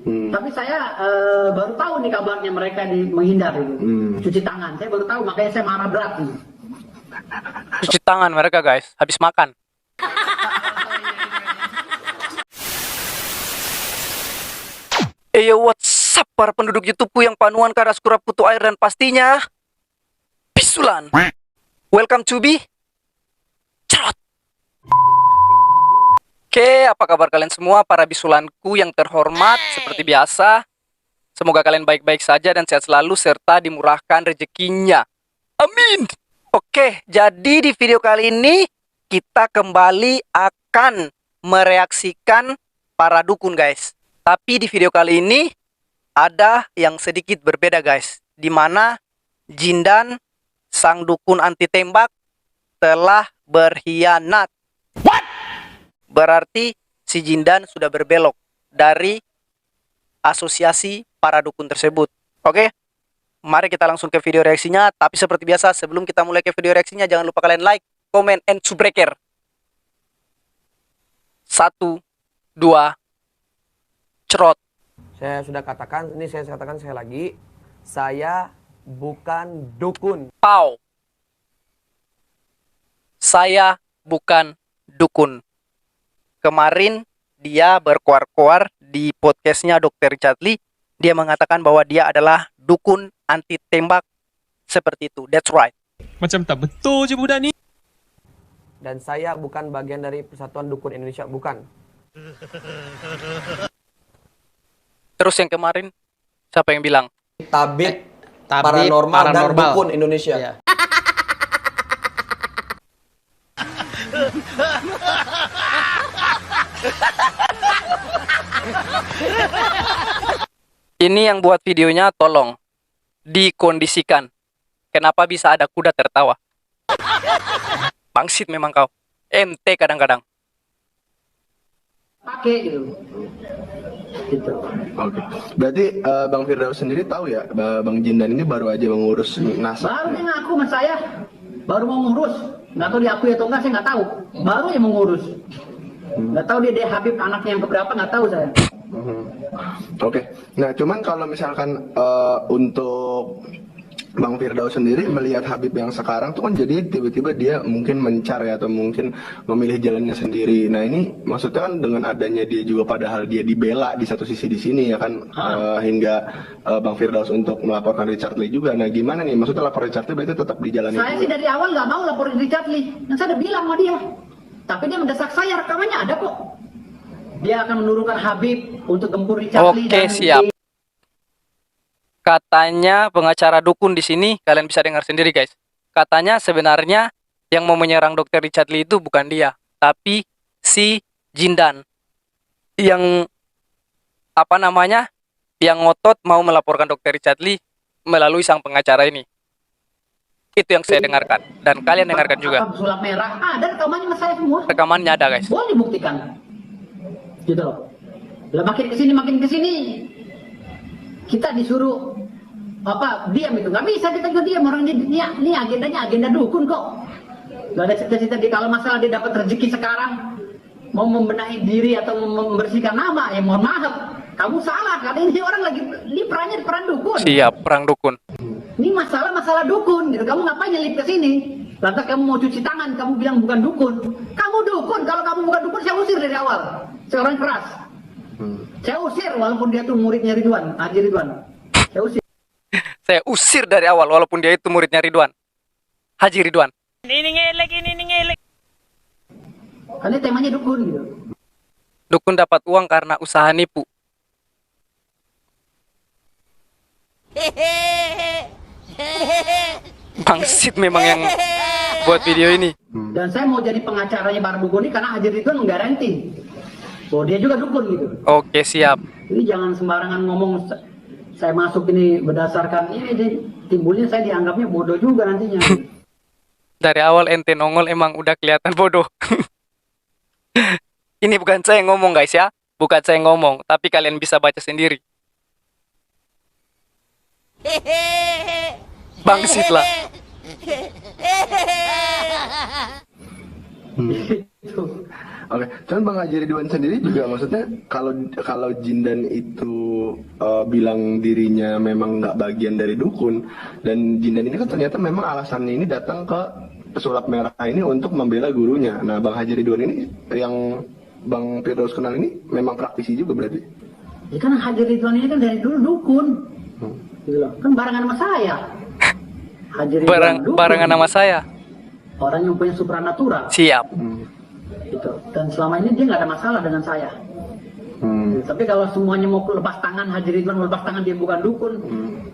Tapi saya baru tahu nih kabarnya mereka menghindar itu. Cuci tangan, saya baru tahu, makanya saya marah berat nih. Cuci tangan mereka guys, habis makan. Yo, what's up para penduduk YouTubeku yang panuan karas kurap kutu air dan pastinya bisulan. Welcome to be Cerot. Oke, apa kabar kalian semua para bisulanku yang terhormat? Seperti biasa, semoga kalian baik-baik saja dan sehat selalu serta dimurahkan rezekinya. Amin. Oke, jadi di video kali ini kita kembali akan mereaksikan para dukun guys. Tapi di video kali ini ada yang sedikit berbeda guys, dimana Jindan, sang dukun anti tembak, telah berkhianat. What? Berarti si Jindan sudah berbelok dari asosiasi para dukun tersebut. Oke, mari kita langsung ke video reaksinya. Tapi seperti biasa, sebelum kita mulai ke video reaksinya, jangan lupa kalian like, comment, and subbreaker. 1, 2, Cerot. Saya sudah katakan, ini saya katakan sekali lagi, saya bukan dukun. Pau. Saya bukan dukun. Kemarin dia berkoar-koar di podcastnya Dr. Richard Lee. Dia mengatakan bahwa dia adalah dukun anti tembak seperti itu. That's right. Macam tak betul je budak ni. Dan saya bukan bagian dari Persatuan Dukun Indonesia, bukan. Terus yang kemarin, siapa yang bilang? Tabib, Tabib paranormal, dan paranormal. dukun Indonesia. Ya. Ini yang buat videonya tolong dikondisikan. Kenapa bisa ada kuda tertawa? Bangsit memang kau. MT kadang-kadang. Pakai gitu. Oke. Berarti Bang Firdaus sendiri tahu ya, Bang Jindan ini baru aja mengurus nasab. Baru dia ngaku sama saya, baru mau ngurus. Nggak tahu diakui atau enggak, saya nggak tahu. Baru aja mau ngurus. Nggak tahu dia Habib anaknya yang keberapa, nggak tahu saya. Oke. Nah, cuman kalau misalkan untuk Bang Firdaus sendiri melihat Habib yang sekarang tuh kan jadi tiba-tiba dia mungkin mencari atau mungkin memilih jalannya sendiri. Nah ini maksudnya kan dengan adanya dia juga padahal dia dibela di satu sisi di sini ya kan hingga Bang Firdaus untuk melaporkan Richard Lee juga. Nah gimana nih maksudnya lapor Richard Lee berarti tetap dijalani? Saya sih dari awal nggak mau laporin Richard Lee. Dan saya udah bilang sama dia. Tapi dia mendesak saya, rekamannya ada kok. Dia akan menurunkan Habib untuk tempur Richard Lee. Oke, siap. Katanya pengacara dukun di sini, kalian bisa dengar sendiri guys. Katanya sebenarnya yang mau menyerang Dr. Richard Lee itu bukan dia, tapi si Jindan. Yang apa namanya? Yang ngotot mau melaporkan Dr. Richard Lee melalui sang pengacara ini. Itu yang saya dengarkan dan kalian dengarkan juga. Sulap merah, ada rekamannya sama saya semua. Rekamannya ada guys. Boleh dibuktikan. Gitu loh. Lah makin kesini kita disuruh diam itu, nggak bisa kita juga diam. Orang ini agendanya agenda dukun kok. Nggak ada cita-cita kalau masalah dia dapat rezeki sekarang mau membenahi diri atau membersihkan nama, ya mohon maaf, kamu salah karena ini orang lagi perannya peran dukun. Siap, perang dukun. Ini masalah dukun gitu. Kamu ngapain nyelip ke sini? Lantas kamu mau cuci tangan, kamu bilang bukan dukun. Kamu dukun, kalau kamu bukan dukun saya usir dari awal. Saya orang keras. Saya usir walaupun dia tuh muridnya Ridwan, Haji Ridwan. Saya usir. Saya usir dari awal walaupun dia itu muridnya Ridwan. Haji Ridwan. Ini ngelek. Karena temanya dukun gitu. Dukun dapat uang karena usaha nipu. Bangsit memang yang buat video ini. Dan saya mau jadi pengacaranya para dukun ini karena Haji Ridwan menggaranti bahwa dia juga dukun gitu. Oke, siap. Ini jangan sembarangan ngomong saya masuk ini berdasarkan ini, timbulnya saya dianggapnya bodoh juga nantinya. Dari awal ente nongol emang udah kelihatan bodoh. Ini bukan saya yang ngomong guys ya. Bukan saya yang ngomong, tapi kalian bisa baca sendiri. Bangsit lah. Gitu. Oke, cuman Bang Haji Ridwan sendiri juga maksudnya kalau Jindan itu bilang dirinya memang nggak bagian dari dukun, dan Jindan ini kan ternyata memang alasannya ini datang ke pesulap merah ini untuk membela gurunya. Nah, Bang Haji Ridwan ini yang Bang Firdaus kenal ini memang praktisi juga berarti? Ya kan Haji Ridwan ini kan dari dulu dukun. Gitu loh. Kan barengan sama saya. Haji Ridwan dukun. Barengan nama saya. Orang yang punya supranatural. Siap. Gitu. Dan selama ini dia nggak ada masalah dengan saya. Tapi kalau semuanya mau lepas tangan, Haji Ridwan mau lepas tangan, dia bukan dukun,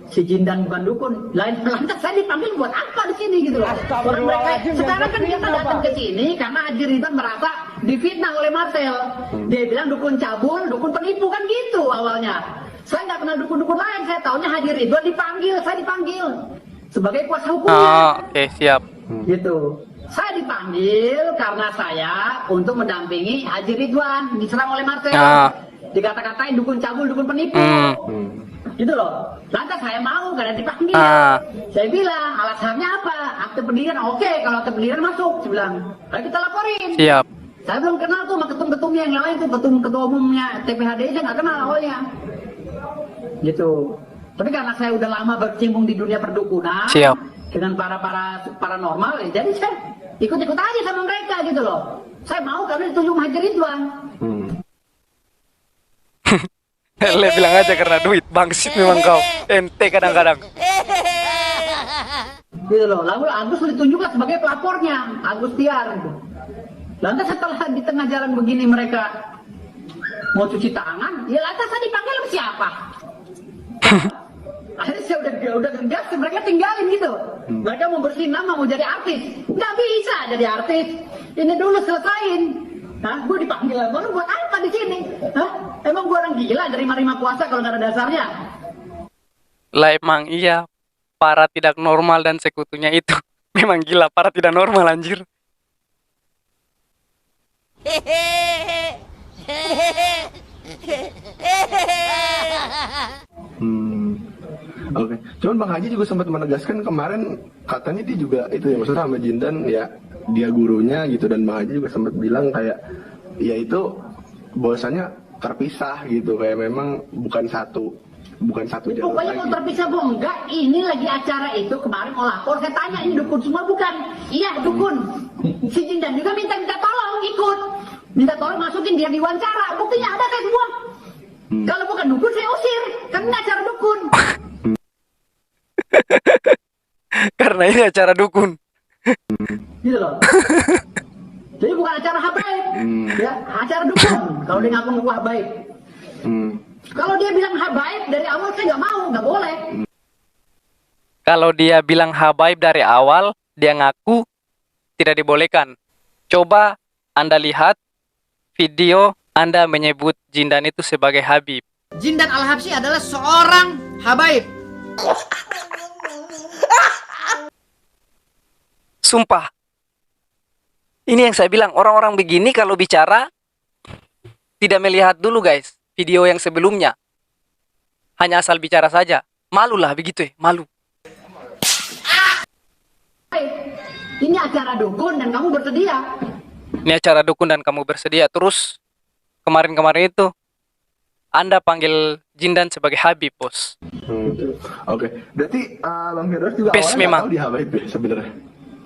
si Jindan bukan dukun, lantas saya dipanggil buat apa di sini gitu loh. Orang mereka sekarang kan kita datang ke sini karena Haji Ridwan merasa difitnah oleh Marcel. Dia bilang dukun cabul, dukun penipu, kan gitu awalnya. Saya nggak kenal dukun-dukun lain, saya taunya Haji Ridwan dipanggil, saya dipanggil sebagai kuasa hukumnya. Oke, siap. Gitu. Saya dipanggil karena saya untuk mendampingi Haji Ridwan diserang oleh Marcel. Dikata-katain dukun cabul, dukun penipu. Gitu loh. Lantas saya mau karena dipanggil. Saya bilang alasannya apa? Akte pendirian. Oke, kalau akte pendirian masuk, saya bilang. Ayo kita laporin. Siap. Saya belum kenal tuh sama ketum-ketumnya yang lain tuh, ketua umumnya TPHD saya nggak kenal awalnya. Gitu. Tapi karena saya udah lama berkecimpung di dunia perdukunan. Siap. Dengan para paranormal, ya, jadi saya ikut-ikut aja sama mereka gitu loh. Saya mau karena ditunjuk Haji Ridwan. Le bilang aja karena duit, bangsit memang kau. Ente kadang-kadang. Gitu loh. Lalu Agus ditunjuklah sebagai pelapornya, Agus Tiar gitu. Lantas setelah di tengah jalan begini mereka mau cuci tangan, ya lantas saya dipanggil sama siapa? Akhirnya saya udah gas, mereka tinggalin gitu. Mereka mau bersihin nama, mau jadi artis. Nggak bisa jadi artis. Ini dulu selesain. Hah? Gue dipanggil, lu buat apa di sini? Hah? Emang gue orang gila nerima kuasa kalau nggak ada dasarnya? Lah emang iya, para tidak normal dan sekutunya itu memang gila, para tidak normal anjir. Oke, cuman Bang Haji juga sempat menegaskan kemarin katanya dia juga itu ya, maksudnya sama Jindan ya dia gurunya gitu, dan Bang Haji juga sempat bilang kayak ya itu bahwasanya terpisah gitu, kayak memang bukan satu jalur Pokoknya lagi. mau terpisah bu enggak, ini lagi acara itu kemarin mau lapor, saya tanya ini dukun semua bukan? Iya dukun. Si Jindan juga minta tolong ikut, minta tolong masukin dia di wawancara, buktinya ada kayak semua. Kalau bukan dukun saya usir, kan ini acara dukun. Karena ini acara dukun. Gitu loh. Jadi bukan acara habaib, ya acara dukun. Kalau dia ngaku habaib. Kalau dia bilang habaib dari awal saya nggak mau, nggak boleh. Kalau dia bilang habaib dari awal, dia ngaku tidak dibolehkan. Coba Anda lihat video Anda menyebut Jindan itu sebagai Habib. Jindan Al-Habsyi adalah seorang habaib. Sumpah. Ini yang saya bilang, orang-orang begini kalau bicara tidak melihat dulu guys video yang sebelumnya. Hanya asal bicara saja. Malulah begitu ya, malu. Ini acara dukun dan kamu bersedia. Ini acara dukun dan kamu bersedia. Terus kemarin-kemarin itu Anda panggil Jindan sebagai Habib, bos. Oke, berarti Bang Firdaus juga Pes awalnya memang. nggak tahu dia habaib ya sebenarnya.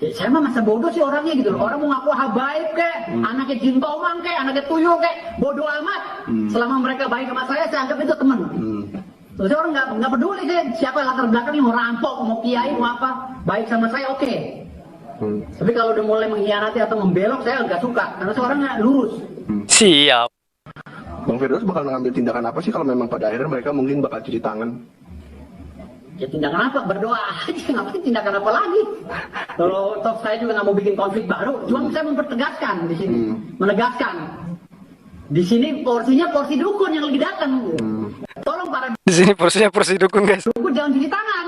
Ya, saya mah masa bodoh sih orangnya gitu loh. Orang mau ngaku habaib kek, anaknya Jin Tomang kek, anaknya Tuyul kek, bodoh amat. Selama mereka baik sama saya anggap itu teman. Terus orang nggak peduli sih siapa latar belakangnya, mau rampok, mau kiai, mau apa, baik sama saya oke. Tapi kalau udah mulai mengkhianati atau membelok saya nggak suka karena seorangnya lurus. Siap. Bang Firdaus bakal mengambil tindakan apa sih kalau memang pada akhirnya mereka mungkin bakal cuci tangan? Ya tindakan apa? Berdoa aja, ngapain tindakan apa lagi? Kalau toh saya juga nggak mau bikin konflik baru, cuma saya mempertegaskan di sini, menegaskan. Di sini porsinya porsi dukun yang lagi datang. Tolong para Di sini porsinya porsi dukun guys. dukun jangan cuci tangan,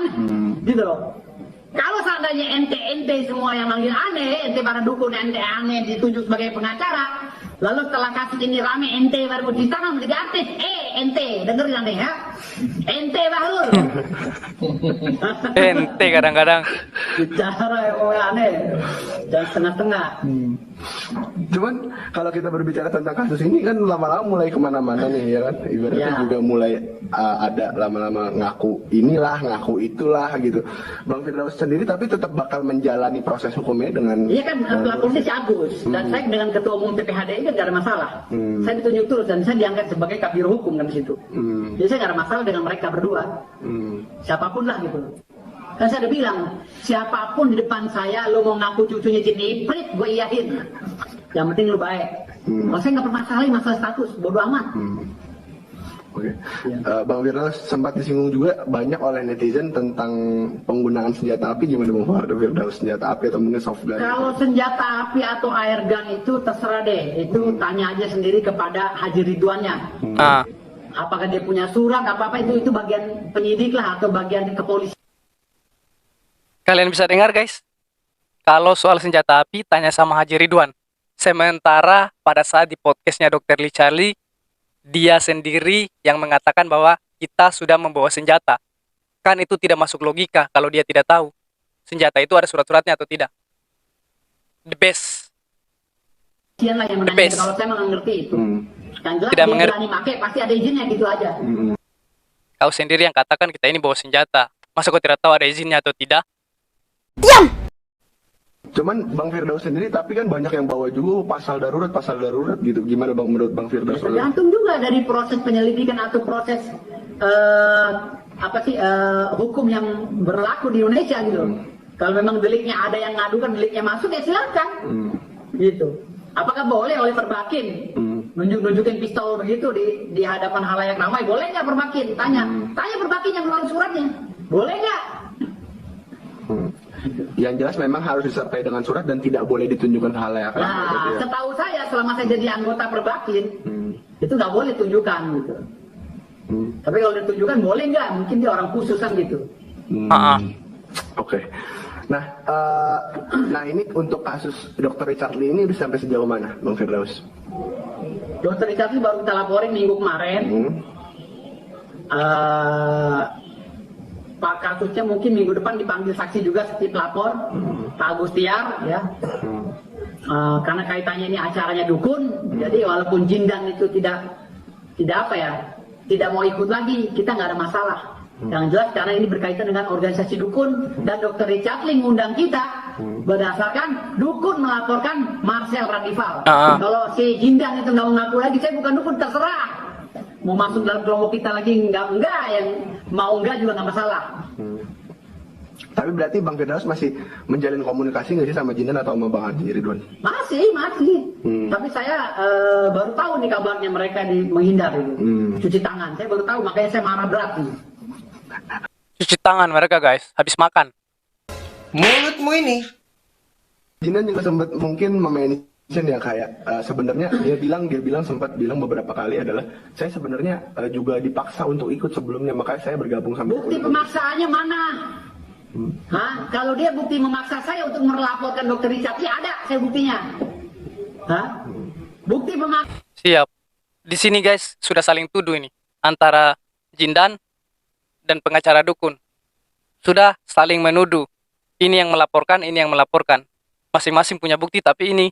gitu loh. Kalau seandainya ente semua yang manggil aneh, ente para dukun ente aneh ditunjuk sebagai pengacara, lalu setelah kasus ini rame ente baru cuci tangan menjadi artis, ente dengerin aneh ya, ente Bahlul. Ente kadang-kadang. Bicara aneh, jangan setengah-setengah. Cuman kalau kita berbicara tentang kasus ini kan lama-lama mulai kemana-mana nih ya kan. Ibaratnya Ya. juga mulai ada lama-lama ngaku inilah, ngaku itulah gitu. Bang Firdaus sendiri tapi tetap bakal menjalani proses hukumnya dengan Iya kan pelapornya si Agus dan saya dengan ketua umum PPHDI kan gak ada masalah. Saya ditunjuk terus dan saya diangkat sebagai kabir hukum kan di situ. Jadi saya gak ada masalah dengan mereka berdua. Siapapun lah gitu. Kan saya udah bilang, siapapun di depan saya, lo mau ngaku cucunya Jin Iprit, gue iyahin. Yang penting lo baik. Kalau saya nggak permasalahin masalah status, bodo amat. Oke. Bang Firdaus sempat disinggung juga banyak oleh netizen tentang penggunaan senjata api. Gimana Bang Firdaus, senjata api atau mungkin soft gun? Kalau senjata api atau air gun itu terserah deh. Itu tanya aja sendiri kepada Haji Ridwannya. Ah, Apakah dia punya surat, apa-apa itu bagian penyidik lah atau bagian kepolisian. kalian bisa dengar guys. Kalau soal senjata api, tanya sama Haji Ridwan. Sementara pada saat di podcastnya Dr. Lee Charlie, dia sendiri yang mengatakan bahwa kita sudah membawa senjata. Kan itu tidak masuk logika kalau dia tidak tahu. Senjata itu ada surat-suratnya atau tidak. The best. Lah yang The menanya, best. kalau saya nggak ngerti itu. Yang jelas Tidak dia mengerti. berani pakai, pasti ada izinnya gitu aja. Kau sendiri yang katakan kita ini bawa senjata. Masa kau tidak tahu ada izinnya atau tidak? Cuman Bang Firdaus sendiri tapi kan banyak yang bawa juga pasal darurat gitu. Gimana Bang menurut Bang Firdaus? Tergantung juga dari proses penyelidikan atau proses hukum yang berlaku di Indonesia gitu. Kalau memang deliknya ada yang ngadukan deliknya masuk ya silakan. Gitu. Apakah boleh oleh Perbakin nunjukin pistol begitu di hadapan halayak ramai? Boleh nggak Perbakin? Tanya Perbakin yang ngeluarin suratnya. Boleh nggak? Yang jelas memang harus disertai dengan surat dan tidak boleh ditunjukkan ke halayak ramai, gitu Nah, ya. setahu saya selama saya jadi anggota Perbakin itu nggak boleh tunjukkan gitu. Tapi kalau ditunjukkan boleh nggak? Mungkin dia orang khusus kan gitu. Oke. Nah ini untuk kasus Dr. Richard Lee ini udah sampai sejauh mana, Bang Firdaus? Dokter Richard baru kita laporin minggu kemarin. Pak kasusnya mungkin minggu depan dipanggil saksi juga seperti pelapor, Pak Agustiar ya. Karena kaitannya ini acaranya dukun, jadi walaupun Jindan itu tidak mau ikut lagi, kita nggak ada masalah. Yang jelas karena ini berkaitan dengan organisasi dukun dan Dr. Richard Lee ngundang kita berdasarkan dukun melaporkan Marcel Radival. Kalau si Jindan itu nggak mau ngaku lagi, saya bukan dukun, terserah. Mau masuk dalam kelompok kita lagi enggak yang mau enggak juga nggak masalah. Tapi berarti Bang Firdaus masih menjalin komunikasi nggak sih sama Jindan atau sama Bang Haji Ridwan? Masih. Tapi saya baru tahu nih kabarnya mereka menghindar cuci tangan. Saya baru tahu, makanya saya marah berat nih. Cuci tangan mereka guys, habis makan. Mulutmu ini. Jindan juga sempat mungkin mention ya kayak sebenarnya dia bilang sempat bilang beberapa kali adalah saya sebenarnya juga dipaksa untuk ikut sebelumnya, makanya saya bergabung sama Bukti pemaksaannya mana? Hah? Kalau dia bukti memaksa saya untuk melaporkan Dr. Richard Lee, ada saya buktinya. Hah? Bukti pemaksa. Siap. Di sini guys, sudah saling tuduh ini. Antara Jindan dan pengacara dukun. Sudah saling menuduh. Ini yang melaporkan, ini yang melaporkan. Masing-masing punya bukti, tapi ini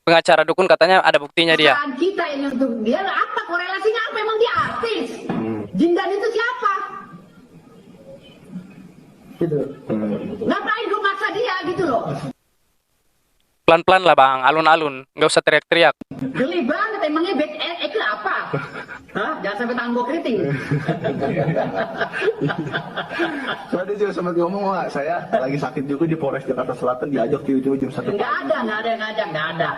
pengacara dukun katanya ada buktinya dia. Perusahaan kita ini untuk dia apa korelasinya, apa emang dia artis? Jindan itu siapa? Gitu. Ngapain gue maksa dia gitu loh? Pelan-pelan lah bang, alun-alun. Nggak usah teriak-teriak. Geli banget emangnya back itu apa? Hah? Jangan sampai tangan gue keriting. Soalnya dia juga sempat ngomong, wah saya lagi sakit juga di Polres Jakarta Selatan, diajak tiba-tiba jam 1 Nggak ada yang ngajak, nggak ada.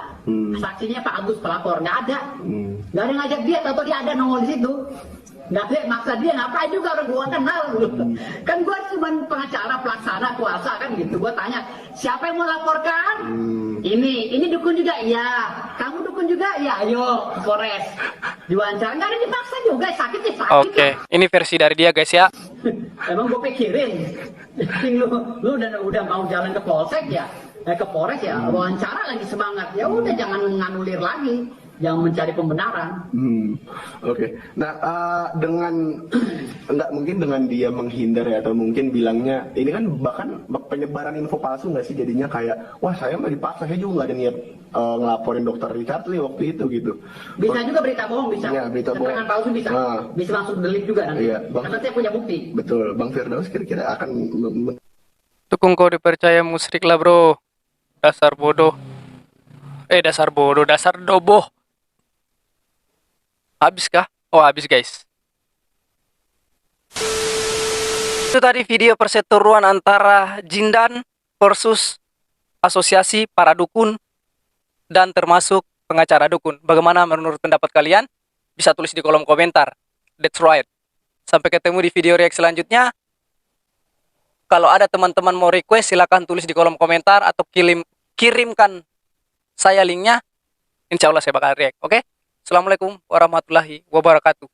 Saksinya Pak Agus pelapor, nggak ada. Nggak ada yang ngajak dia, atau dia ada nongol di situ. Nggak ada maksa dia, ngapain juga orang gua kenal. Kan gua cuma pengacara pelaksana kuasa kan gitu. Gua tanya, siapa yang mau laporkan? Ini dukun juga, iya. Kamu dukun juga, ya ayo ke Polres. Diwawancara, nggak ada dipaksa juga, sakit ya sakit. Oke, ini versi dari dia guys ya. Emang gue pikirin, lu udah mau jalan ke Polsek ya, ke Polres ya, wawancara lagi semangat, ya udah jangan nganulir lagi, jangan mencari pembenaran. Oke. Nah dengan enggak mungkin dengan dia menghindar ya, atau mungkin bilangnya ini kan bahkan penyebaran info palsu nggak sih, jadinya kayak wah saya mah dipaksa, saya juga nggak ada niat ngelaporin dokter Richard Lee waktu itu gitu. Bisa juga berita bohong, bisa. Iya, berita bohong. Keterangan palsu bisa. Nah. Bisa langsung delete juga nanti. Iya, Bang. Karena saya punya bukti. Betul, Bang Firdaus kira-kira akan Tukung kau dipercaya musrik lah bro. Dasar bodoh. Dasar bodoh, dasar doboh. Habis kah? Oh habis guys. Itu tadi video perseteruan antara Jindan versus asosiasi para dukun dan termasuk pengacara dukun. Bagaimana menurut pendapat kalian? Bisa tulis di kolom komentar. That's right. Sampai ketemu di video reaksi selanjutnya. Kalau ada teman-teman mau request, silahkan tulis di kolom komentar atau kirimkan saya linknya. Insya Allah saya bakal react. Oke? Assalamualaikum warahmatullahi wabarakatuh.